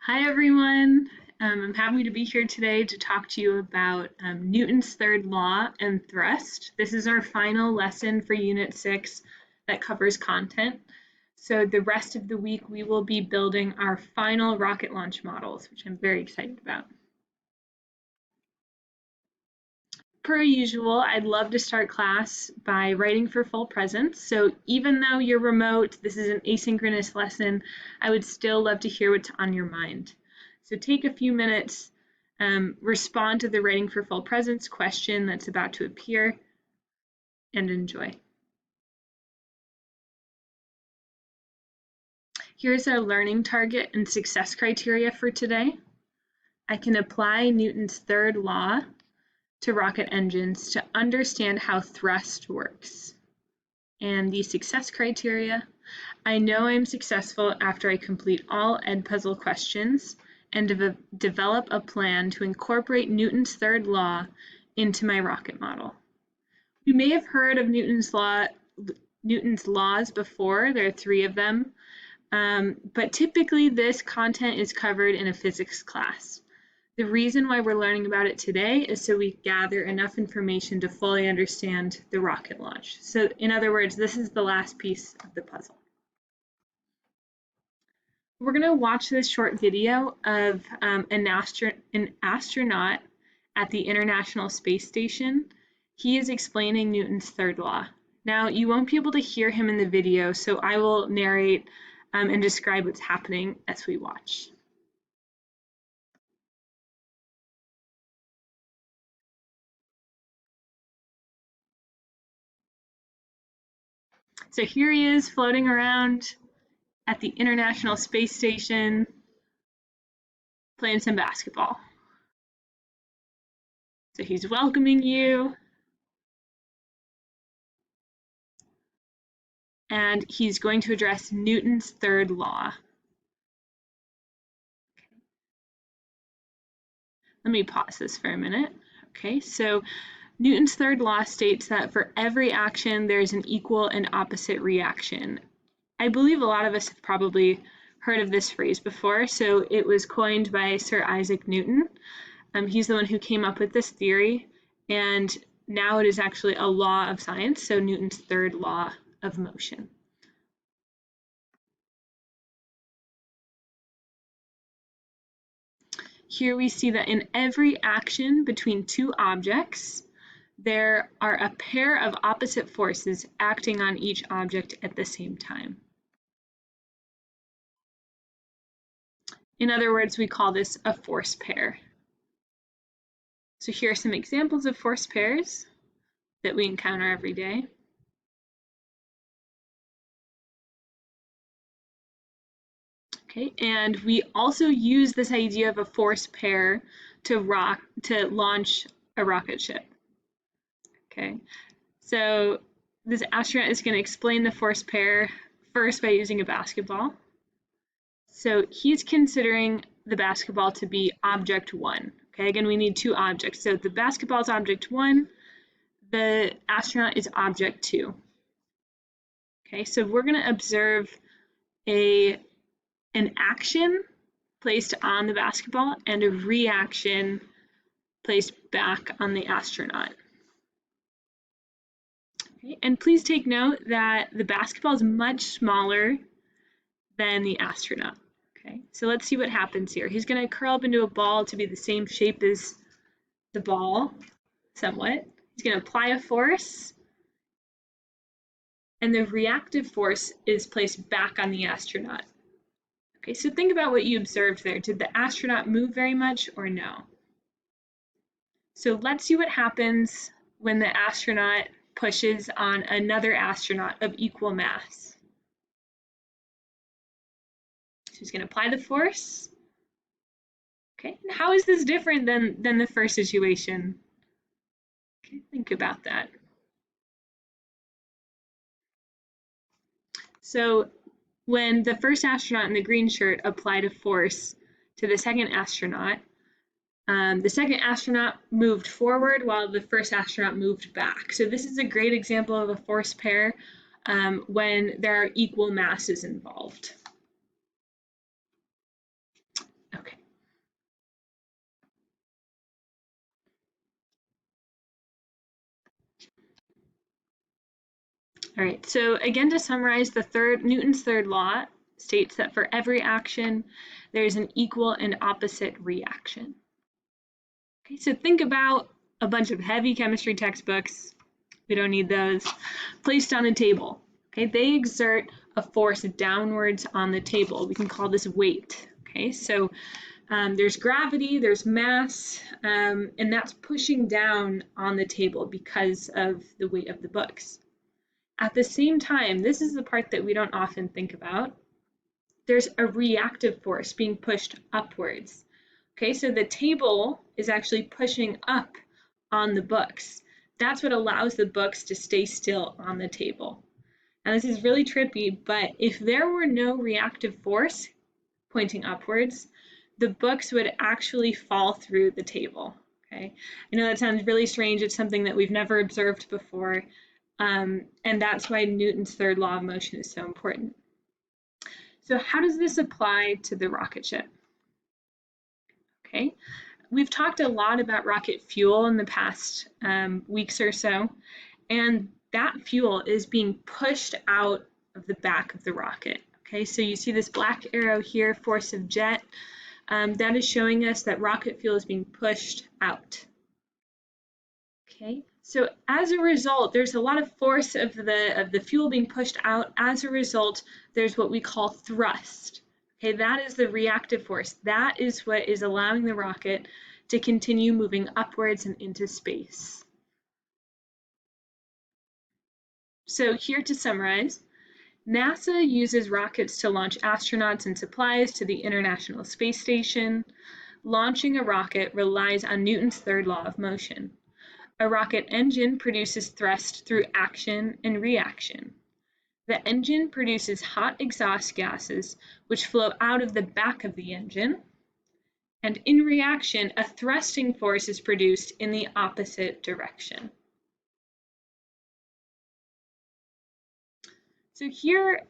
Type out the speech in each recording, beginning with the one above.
Hi everyone. I'm happy to be here today to talk to you about Newton's third law and thrust. This is our final lesson for Unit 6 that covers content. So the rest of the week we will be building our final rocket launch models, which I'm very excited about. Per usual, I'd love to start class by writing for full presence. So even though you're remote, this is an asynchronous lesson, I would still love to hear what's on your mind. So take a few minutes, respond to the writing for full presence question that's about to appear, and enjoy. Here's our learning target and success criteria for today. I can apply Newton's third law to rocket engines to understand how thrust works. And the success criteria, I know I'm successful after I complete all Edpuzzle questions and develop a plan to incorporate Newton's third law into my rocket model. You may have heard of Newton's laws before. There are 3 of them, but typically this content is covered in a physics class. The reason why we're learning about it today is so we gather enough information to fully understand the rocket launch. So in other words, this is the last piece of the puzzle. We're going to watch this short video of an astronaut at the International Space Station. He is explaining Newton's third law. Now, you won't be able to hear him in the video, so I will narrate and describe what's happening as we watch. So here he is floating around at the International Space Station playing some basketball. So he's welcoming you. And he's going to address Newton's third law. Let me pause this for a minute. Okay, so Newton's third law states that for every action, there's an equal and opposite reaction. I believe a lot of us have probably heard of this phrase before. So it was coined by Sir Isaac Newton. He's the one who came up with this theory, and now it is actually a law of science, so Newton's third law of motion. Here we see that in every action between 2 objects, there are a pair of opposite forces acting on each object at the same time. In other words, we call this a force pair. So here are some examples of force pairs that we encounter every day. Okay, and we also use this idea of a force pair to launch a rocket ship. Okay, so this astronaut is going to explain the force pair first by using a basketball. So he's considering the basketball to be object 1. Okay, again, we need 2 objects. So the basketball is object 1, the astronaut is object 2. Okay, so we're going to observe an action placed on the basketball and a reaction placed back on the astronaut. Okay, and please take note that the basketball is much smaller than the astronaut. Okay, so let's see what happens here. He's going to curl up into a ball to be the same shape as the ball, somewhat. He's going to apply a force, and the reactive force is placed back on the astronaut. Okay, so think about what you observed there. Did the astronaut move very much or no? So let's see what happens when the astronaut pushes on another astronaut of equal mass. So he's going to apply the force. Okay, and how is this different than the first situation? Okay, think about that. So when the first astronaut in the green shirt applied a force to the second astronaut moved forward while the first astronaut moved back. So this is a great example of a force pair when there are equal masses involved. All right, so again, to summarize, Newton's third law states that for every action, there's an equal and opposite reaction. Okay, so think about a bunch of heavy chemistry textbooks, we don't need those, placed on a table. Okay, they exert a force downwards on the table. We can call this weight. Okay, so there's gravity, there's mass, and that's pushing down on the table because of the weight of the books. At the same time, this is the part that we don't often think about, there's a reactive force being pushed upwards. Okay, so the table is actually pushing up on the books. That's what allows the books to stay still on the table. Now this is really trippy, but if there were no reactive force pointing upwards, the books would actually fall through the table. Okay, I know that sounds really strange. It's something that we've never observed before, and that's why Newton's third law of motion is so important. So how does this apply to the rocket ship? Okay, we've talked a lot about rocket fuel in the past weeks or so, and that fuel is being pushed out of the back of the rocket. Okay, so you see this black arrow here, force of jet, that is showing us that rocket fuel is being pushed out. Okay, so as a result, there's a lot of force of the fuel being pushed out. As a result, there's what we call thrust. Okay, that is the reactive force. That is what is allowing the rocket to continue moving upwards and into space. So here to summarize, NASA uses rockets to launch astronauts and supplies to the International Space Station. Launching a rocket relies on Newton's third law of motion. A rocket engine produces thrust through action and reaction. The engine produces hot exhaust gases which flow out of the back of the engine. And in reaction, a thrusting force is produced in the opposite direction. So here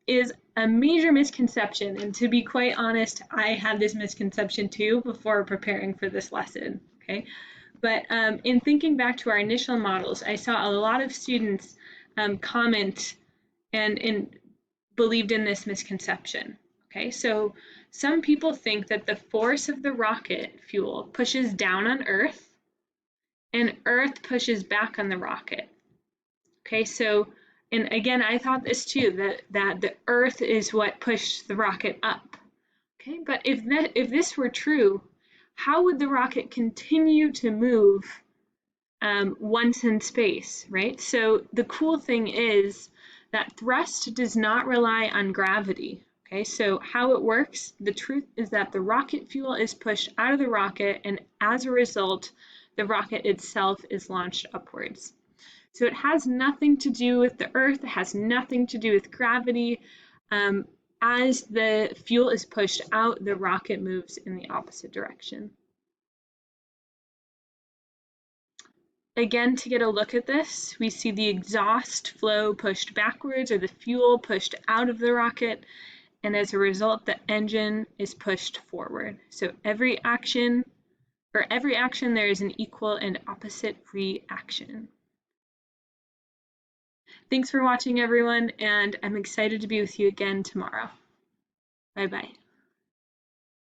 is a major misconception, and to be quite honest, I had this misconception too before preparing for this lesson, okay? But in thinking back to our initial models, I saw a lot of students comment and believed in this misconception, okay? So some people think that the force of the rocket fuel pushes down on Earth, and Earth pushes back on the rocket, okay? So, and again, I thought this too, that the Earth is what pushed the rocket up, okay? But if this were true, how would the rocket continue to move once in space, right? So the cool thing is that thrust does not rely on gravity, okay? So how it works, the truth is that the rocket fuel is pushed out of the rocket, and as a result, the rocket itself is launched upwards. So it has nothing to do with the Earth, it has nothing to do with gravity. As the fuel is pushed out, the rocket moves in the opposite direction. Again, to get a look at this, we see the exhaust flow pushed backwards, or the fuel pushed out of the rocket, and as a result, the engine is pushed forward. So every action, there is an equal and opposite reaction. Thanks for watching, everyone, and I'm excited to be with you again tomorrow. Bye-bye.